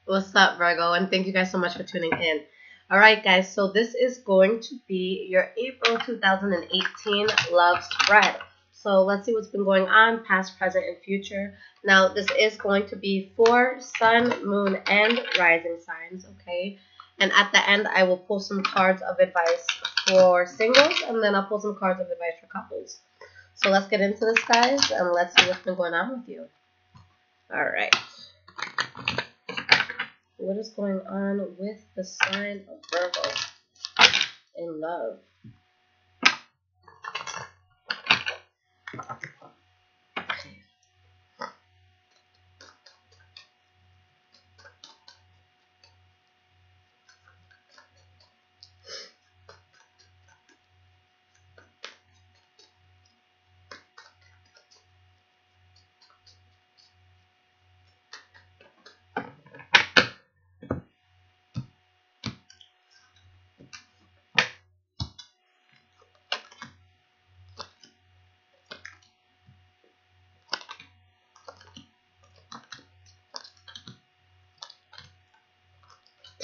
What's up, Virgo? And thank you guys so much for tuning in. All right, guys, so this is going to be your April 2018 love spread. So let's see what's been going on, past, present, and future. Now, this is going to be for Sun, Moon, and Rising signs, okay? And at the end, I will pull some cards of advice for singles, and then I'll pull some cards of advice for couples. So let's get into this, guys, and let's see what's been going on with you. All right. What is going on with the sign of Virgo in love? Okay.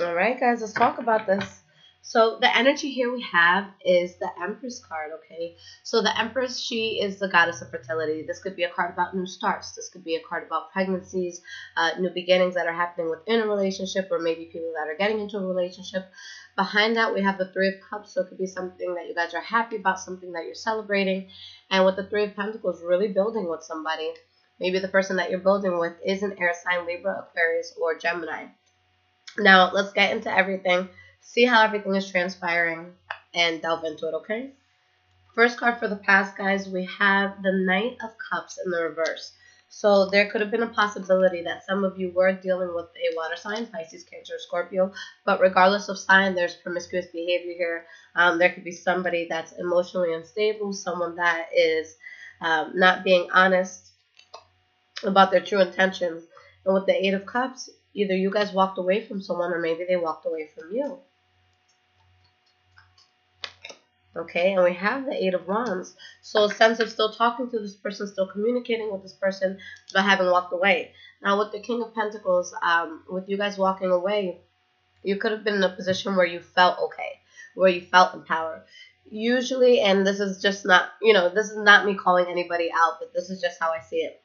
All right, guys, let's talk about this. So the energy here we have is the Empress card, okay? So the Empress, she is the goddess of fertility. This could be a card about new starts. This could be a card about pregnancies, new beginnings that are happening within a relationship, or maybe people that are getting into a relationship. Behind that, we have the Three of Cups, so it could be something that you guys are happy about, something that you're celebrating. And with the Three of Pentacles, really building with somebody. Maybe the person that you're building with is an air sign, Libra, Aquarius, or Gemini. Now, let's get into everything, see how everything is transpiring, and delve into it, okay? First card for the past, guys, we have the Knight of Cups in the reverse. So there could have been a possibility that some of you were dealing with a water sign, Pisces, Cancer, Scorpio, but regardless of sign, there's promiscuous behavior here. There could be somebody that's emotionally unstable, someone that is not being honest about their true intentions. And with the Eight of Cups, either you guys walked away from someone or maybe they walked away from you. Okay, and we have the Eight of Wands. So a sense of still talking to this person, still communicating with this person, but having walked away. Now with the King of Pentacles, with you guys walking away, you could have been in a position where you felt okay, where you felt empowered. Usually, and this is just not, this is not me calling anybody out, but this is just how I see it.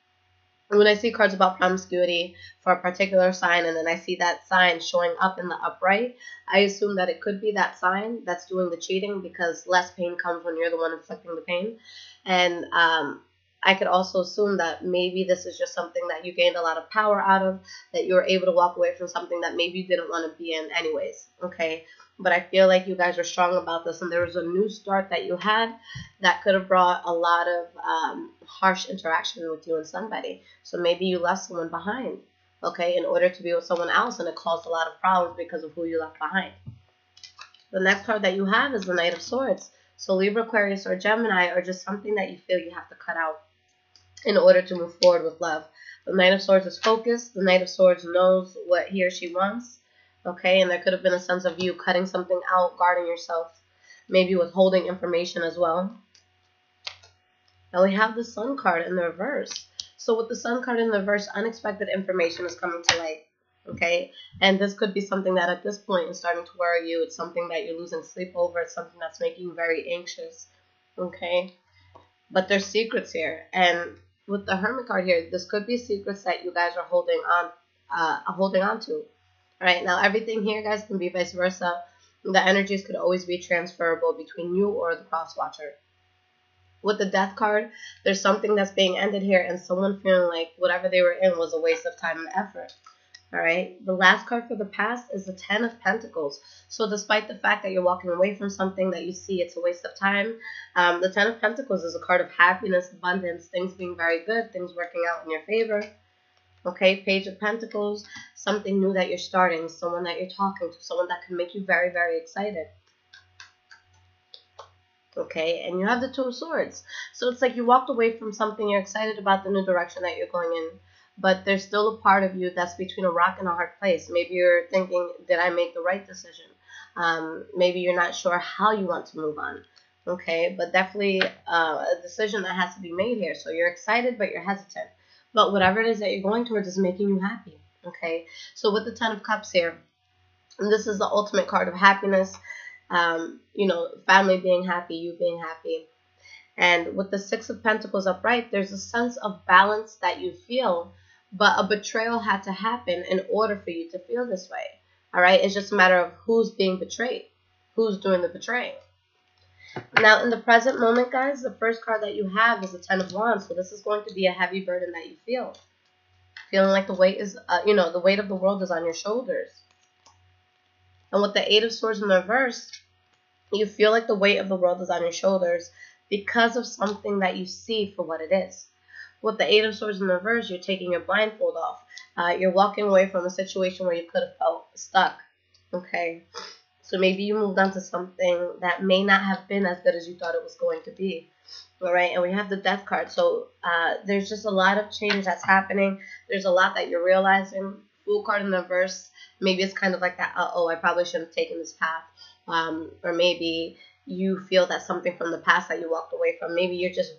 When I see cards about promiscuity for a particular sign, and then I see that sign showing up in the upright, I assume that it could be that sign that's doing the cheating, because less pain comes when you're the one inflicting the pain. And I could also assume that maybe this is just something that you gained a lot of power out of, that you were able to walk away from something that maybe you didn't want to be in anyways, okay? But I feel like you guys are strong about this, and there was a new start that you had that could have brought a lot of harsh interaction with you and somebody. So maybe you left someone behind, okay, in order to be with someone else, and it caused a lot of problems because of who you left behind. The next card that you have is the Knight of Swords. So Libra, Aquarius, or Gemini are just something that you feel you have to cut out in order to move forward with love. The Knight of Swords is focused. The Knight of Swords knows what he or she wants. Okay, and there could have been a sense of you cutting something out, guarding yourself, maybe withholding information as well. Now we have the Sun card in the reverse. So with the Sun card in the reverse, unexpected information is coming to light. Okay, and this could be something that at this point is starting to worry you. It's something that you're losing sleep over. It's something that's making you very anxious. Okay, but there's secrets here, and with the Hermit card here, this could be secrets that you guys are holding on to. All right, now everything here, guys, can be vice versa. The energies could always be transferable between you or the cross watcher. With the Death card, there's something that's being ended here, and someone feeling like whatever they were in was a waste of time and effort. All right, the last card for the past is the Ten of Pentacles. So despite the fact that you're walking away from something that you see it's a waste of time, the Ten of Pentacles is a card of happiness, abundance, things being very good, things working out in your favor. Okay, Page of Pentacles, something new that you're starting, someone that you're talking to, someone that can make you very, very excited. Okay, and you have the Two of Swords. So it's like you walked away from something, you're excited about the new direction that you're going in, but there's still a part of you that's between a rock and a hard place. Maybe you're thinking, did I make the right decision? Maybe you're not sure how you want to move on. Okay, but definitely a decision that has to be made here. So you're excited, but you're hesitant. But whatever it is that you're going towards is making you happy. Okay, so with the Ten of Cups here, and this is the ultimate card of happiness. You know, family being happy, you being happy. And with the Six of Pentacles upright, there's a sense of balance that you feel, but a betrayal had to happen in order for you to feel this way. All right, it's just a matter of who's being betrayed, who's doing the betraying. Now, in the present moment, guys, the first card that you have is the Ten of Wands. So this is going to be a heavy burden that you feel. Feeling like the weight is, you know, the weight of the world is on your shoulders. And with the Eight of Swords in the reverse, you feel like the weight of the world is on your shoulders because of something that you see for what it is. With the Eight of Swords in the reverse, you're taking your blindfold off. You're walking away from a situation where you could have felt stuck. Okay? So maybe you moved on to something that may not have been as good as you thought it was going to be. All right? And we have the Death card. So there's just a lot of change that's happening. There's a lot that you're realizing. Fool card in the reverse. Maybe it's kind of like that, uh-oh, I probably shouldn't have taken this path. Or maybe you feel that something from the past that you walked away from, maybe you're just,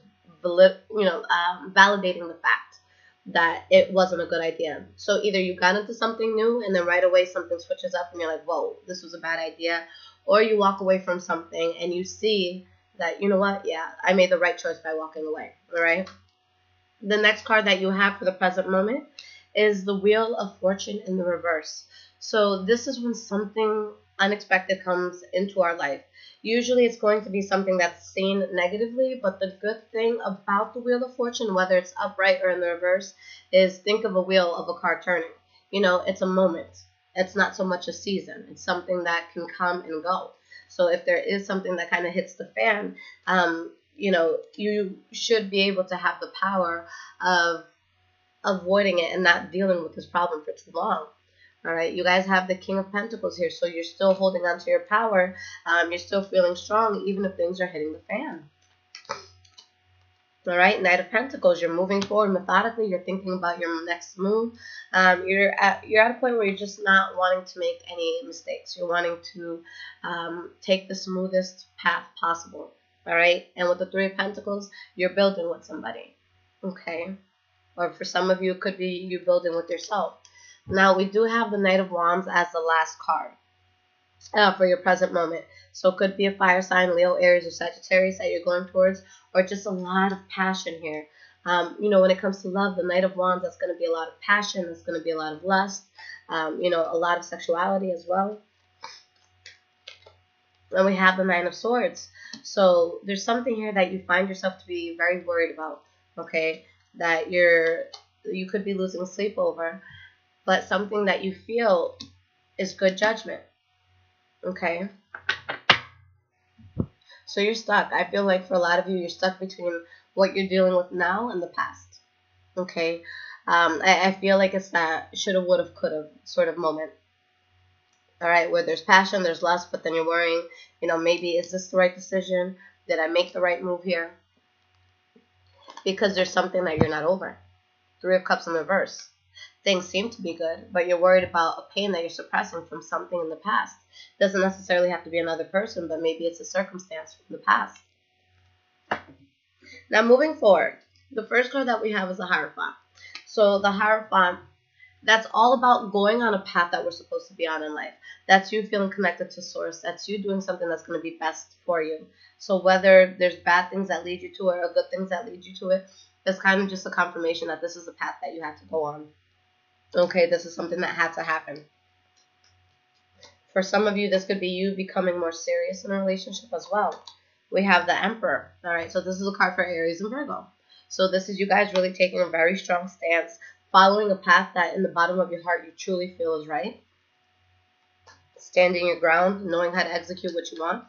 validating the fact that it wasn't a good idea. So either you got into something new and then right away something switches up and you're like, whoa, this was a bad idea. Or you walk away from something and you see that, you know what, yeah, I made the right choice by walking away. All right. The next card that you have for the present moment is the Wheel of Fortune in the reverse. So this is when something unexpected comes into our life. Usually it's going to be something that's seen negatively, but the good thing about the Wheel of Fortune, whether it's upright or in the reverse, is think of a wheel of a car turning. You know, it's a moment. It's not so much a season. It's something that can come and go. So if there is something that kind of hits the fan, you know, you should be able to have the power of avoiding it and not dealing with this problem for too long. All right, you guys have the King of Pentacles here, so you're still holding on to your power. You're still feeling strong, even if things are hitting the fan. All right, Knight of Pentacles, you're moving forward methodically. You're thinking about your next move. You're at a point where you're just not wanting to make any mistakes. You're wanting to take the smoothest path possible. All right, and with the Three of Pentacles, you're building with somebody. Okay, or for some of you, it could be you building with yourself. Now, we do have the Knight of Wands as the last card for your present moment. So it could be a fire sign, Leo, Aries, or Sagittarius that you're going towards, or just a lot of passion here. You know, when it comes to love, the Knight of Wands, that's going to be a lot of passion. That's going to be a lot of lust, you know, a lot of sexuality as well. And we have the Nine of Swords. So there's something here that you find yourself to be very worried about, okay, that you could be losing sleep over. But something that you feel is good judgment, okay? So you're stuck. I feel like for a lot of you, you're stuck between what you're dealing with now and the past, okay? I feel like it's that shoulda, woulda, coulda sort of moment, all right, where there's passion, there's lust, but then you're worrying, you know, maybe is this the right decision? Did I make the right move here? Because there's something that you're not over. Three of Cups in reverse. Things seem to be good, but you're worried about a pain that you're suppressing from something in the past. Doesn't necessarily have to be another person, but maybe it's a circumstance from the past. Now, moving forward, the first card that we have is the Hierophant. So the Hierophant, that's all about going on a path that we're supposed to be on in life. That's you feeling connected to Source. That's you doing something that's going to be best for you. So whether there's bad things that lead you to it or good things that lead you to it, it's kind of just a confirmation that this is the path that you have to go on. Okay, this is something that had to happen. For some of you, this could be you becoming more serious in a relationship as well. We have the Emperor. All right, so this is a card for Aries and Virgo. So this is you guys really taking a very strong stance, following a path that in the bottom of your heart you truly feel is right. Standing your ground, knowing how to execute what you want.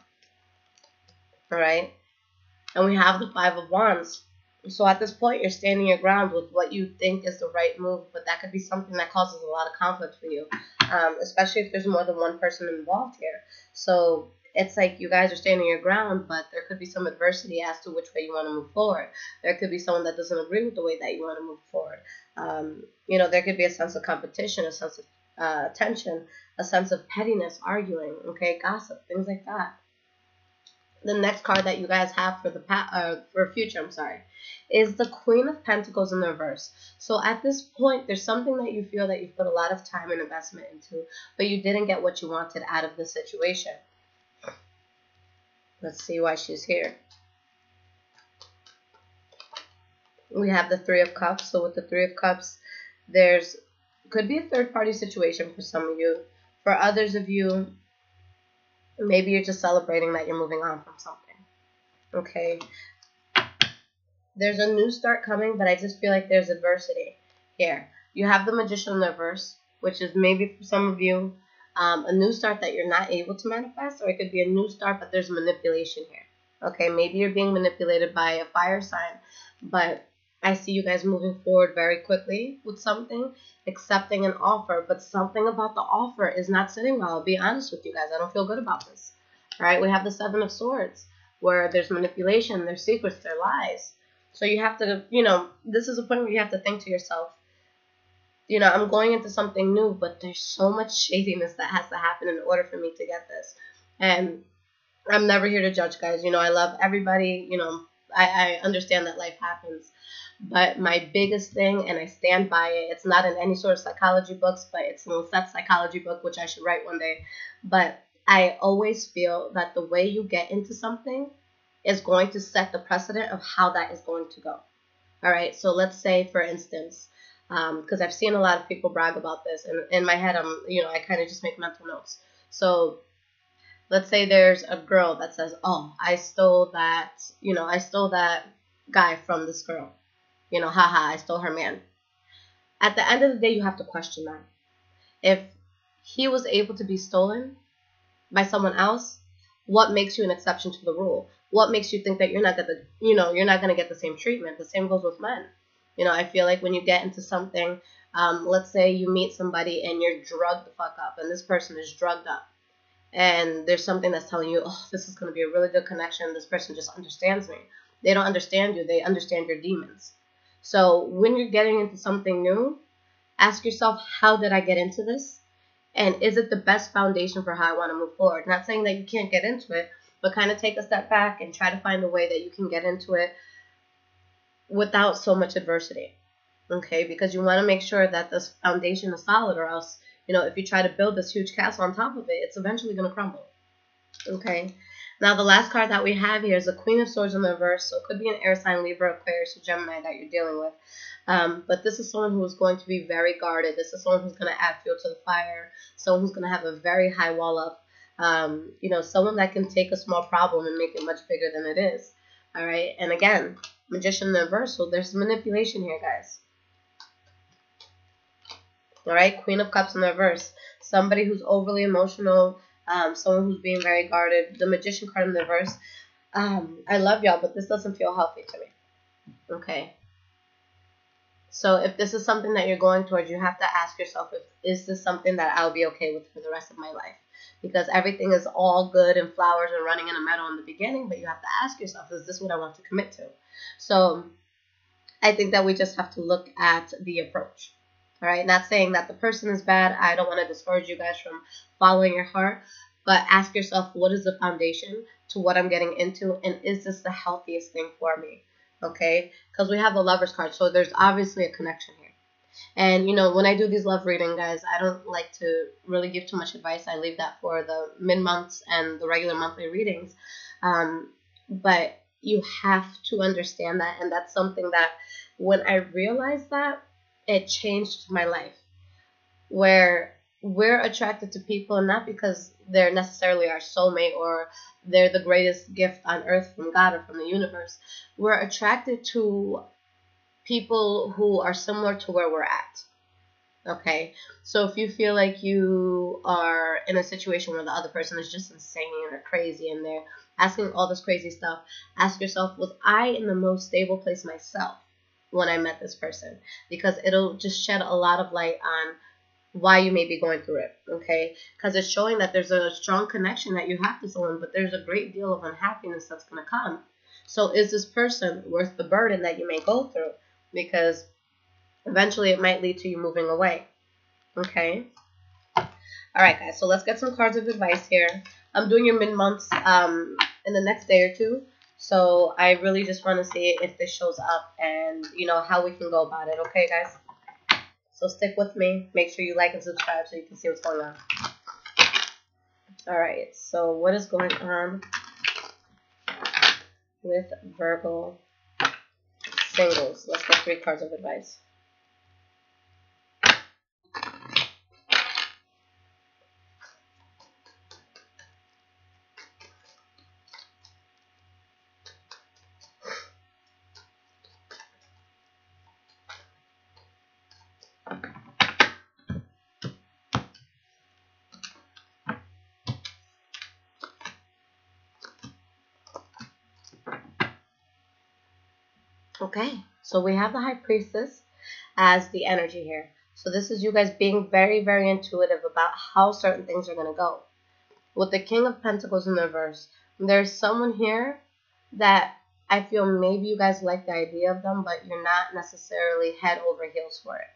All right, and we have the Five of Wands. So at this point, you're standing your ground with what you think is the right move, but that could be something that causes a lot of conflict for you, especially if there's more than one person involved here. So it's like you guys are standing your ground, but there could be some adversity as to which way you want to move forward. There could be someone that doesn't agree with the way that you want to move forward. You know, there could be a sense of competition, a sense of tension, a sense of pettiness, arguing, okay, gossip, things like that. the next card that you guys have for the for future, I'm sorry, is the Queen of Pentacles in the reverse. So at this point, there's something that you feel that you've put a lot of time and investment into, but you didn't get what you wanted out of the situation. Let's see why she's here. We have the Three of Cups. So with the Three of Cups, there's could be a third-party situation for some of you. For others of you, maybe you're just celebrating that you're moving on from something. Okay. There's a new start coming, but I just feel like there's adversity here. You have the Magician in the reverse, which is maybe for some of you a new start that you're not able to manifest, or it could be a new start, but there's manipulation here. Okay, maybe you're being manipulated by a fire sign, but I see you guys moving forward very quickly with something, accepting an offer, but something about the offer is not sitting well. I'll be honest with you guys. I don't feel good about this. All right, we have the Seven of Swords, where there's manipulation, there's secrets, there's lies. So you have to, this is a point where you have to think to yourself, I'm going into something new, but there's so much shadiness that has to happen in order for me to get this. And I'm never here to judge, guys. I love everybody. I understand that life happens. But my biggest thing, and I stand by it, it's not in any sort of psychology books, but it's in Lissette's psychology book, which I should write one day. But I always feel that the way you get into something is going to set the precedent of how that is going to go. All right, so let's say, for instance, because I've seen a lot of people brag about this, and in my head, I kind of just make mental notes. So let's say there's a girl that says, oh, I stole that guy from this girl. Haha, I stole her man. At the end of the day, you have to question that. If he was able to be stolen by someone else, what makes you an exception to the rule? What makes you think that you're not gonna get the same treatment? The same goes with men. I feel like when you get into something, let's say you meet somebody and you're drugged the fuck up, and this person is drugged up, and there's something that's telling you, oh, this is gonna be a really good connection. This person just understands me. They don't understand you. They understand your demons. So when you're getting into something new, ask yourself, how did I get into this? And is it the best foundation for how I want to move forward? Not saying that you can't get into it, but kind of take a step back and try to find a way that you can get into it without so much adversity. Okay? Because you want to make sure that this foundation is solid, or else, if you try to build this huge castle on top of it, it's eventually going to crumble. Okay? Now, the last card that we have here is the Queen of Swords in the reverse. So it could be an air sign, Libra, Aquarius, or Gemini that you're dealing with. But this is someone who is going to be very guarded. This is someone who's going to add fuel to the fire. Someone who's going to have a very high wall up. Someone that can take a small problem and make it much bigger than it is. All right? And again, Magician in the reverse. So there's manipulation here, guys. All right? Queen of Cups in the reverse. Somebody who's overly emotional. Someone who's being very guarded. The Magician card in the reverse. I love y'all, but this doesn't feel healthy to me. Okay. So if this is something that you're going towards, you have to ask yourself, is this something that I'll be okay with for the rest of my life? Because everything is all good and flowers and running in a meadow in the beginning, but you have to ask yourself, is this what I want to commit to? So I think that we just have to look at the approach. All right, not saying that the person is bad. I don't want to discourage you guys from following your heart, but ask yourself, what is the foundation to what I'm getting into, and is this the healthiest thing for me? Okay, because we have the Lovers card, so there's obviously a connection here. And when I do these love reading, guys, I don't like to really give too much advice. I leave that for the mid-months and the regular monthly readings. But you have to understand that, and that's something that when I realized that, it changed my life, where we're attracted to people not because they're necessarily our soulmate or they're the greatest gift on earth from God or from the universe. We're attracted to people who are similar to where we're at. Okay, so if you feel like you are in a situation where the other person is just insane or crazy and they're asking all this crazy stuff, ask yourself, was I in the most stable place myself when I met this person? Because it'll just shed a lot of light on why you may be going through it, okay? Because it's showing that there's a strong connection that you have to someone, but there's a great deal of unhappiness that's going to come. So is this person worth the burden that you may go through? Because eventually it might lead to you moving away, okay? All right, guys, so let's get some cards of advice here. I'm doing your mid-months in the next day or two. So I really just want to see if this shows up and, you know, how we can go about it. Okay, guys? So stick with me. Make sure you like and subscribe so you can see what's going on. All right. So what is going on with Virgo singles? Let's get 3 cards of advice. Okay, so we have the High Priestess as the energy here. So this is you guys being very, very intuitive about how certain things are going to go. With the King of Pentacles in the reverse, there's someone here that I feel maybe you guys like the idea of them, but you're not necessarily head over heels for it.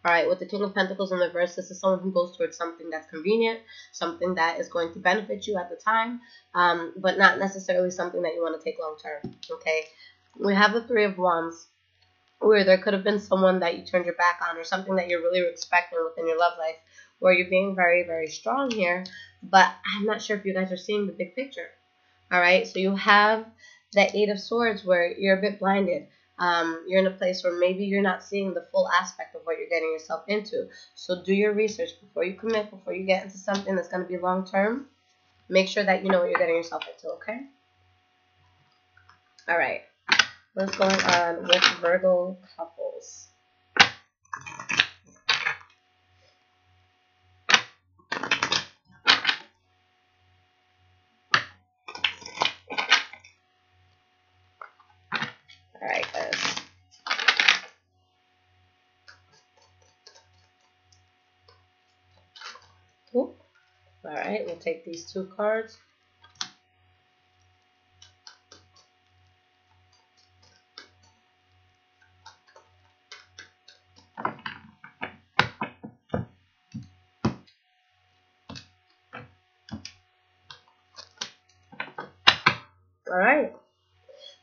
All right, with the King of Pentacles in the reverse, this is someone who goes towards something that's convenient, something that is going to benefit you at the time, but not necessarily something that you want to take long term. Okay. We have the 3 of Wands, where there could have been someone that you turned your back on or something that you're really expecting within your love life, where you're being very, very strong here, but I'm not sure if you guys are seeing the big picture. All right, so you have the 8 of Swords where you're a bit blinded. You're in a place where maybe you're not seeing the full aspect of what you're getting yourself into. So do your research before you commit, before you get into something that's going to be long term. Make sure that you know what you're getting yourself into, okay? All right. What's going on with Virgo couples? All right, guys. Ooh. All right, we'll take these 2 cards. All right.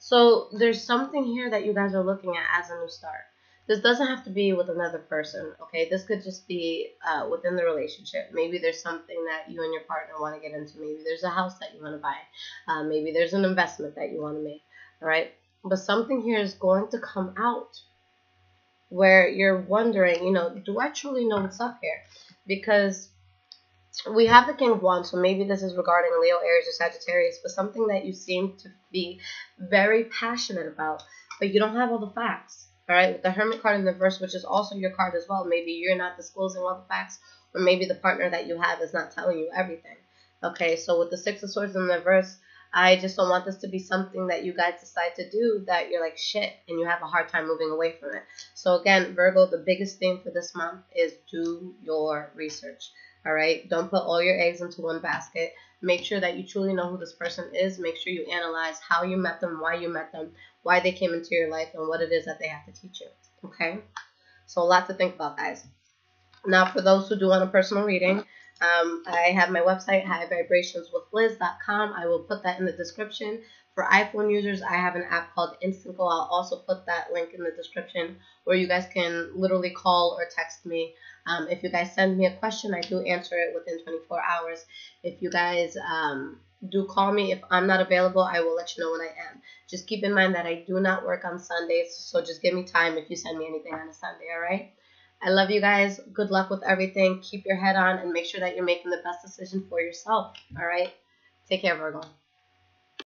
So there's something here that you guys are looking at as a new start. This doesn't have to be with another person, okay? This could just be within the relationship. Maybe there's something that you and your partner want to get into. Maybe there's a house that you want to buy. Maybe there's an investment that you want to make, all right? But something here is going to come out where you're wondering, you know, do I truly know what's up here? Because we have the King of Wands, so maybe this is regarding Leo, Aries, or Sagittarius, but something that you seem to be very passionate about, but you don't have all the facts. All right, with the Hermit card in the reverse, which is also your card as well, maybe you're not disclosing all the facts, or maybe the partner that you have is not telling you everything. Okay, so with the 6 of Swords in the reverse, I just don't want this to be something that you guys decide to do that you're like, shit, and you have a hard time moving away from it. So again, Virgo, the biggest thing for this month is do your research. All right, don't put all your eggs into one basket. Make sure that you truly know who this person is. Make sure you analyze how you met them, why they came into your life, and what it is that they have to teach you. Okay, so a lot to think about, guys. Now, for those who do want a personal reading, I have my website, highvibrationswithliz.com. I will put that in the description. For iPhone users, I have an app called InstantGo. I'll also put that link in the description where you guys can literally call or text me. If you guys send me a question, I do answer it within 24 hours. If you guys do call me, if I'm not available, I will let you know when I am. Just keep in mind that I do not work on Sundays, so just give me time if you send me anything on a Sunday, all right? I love you guys. Good luck with everything. Keep your head on and make sure that you're making the best decision for yourself, all right? Take care, Virgo.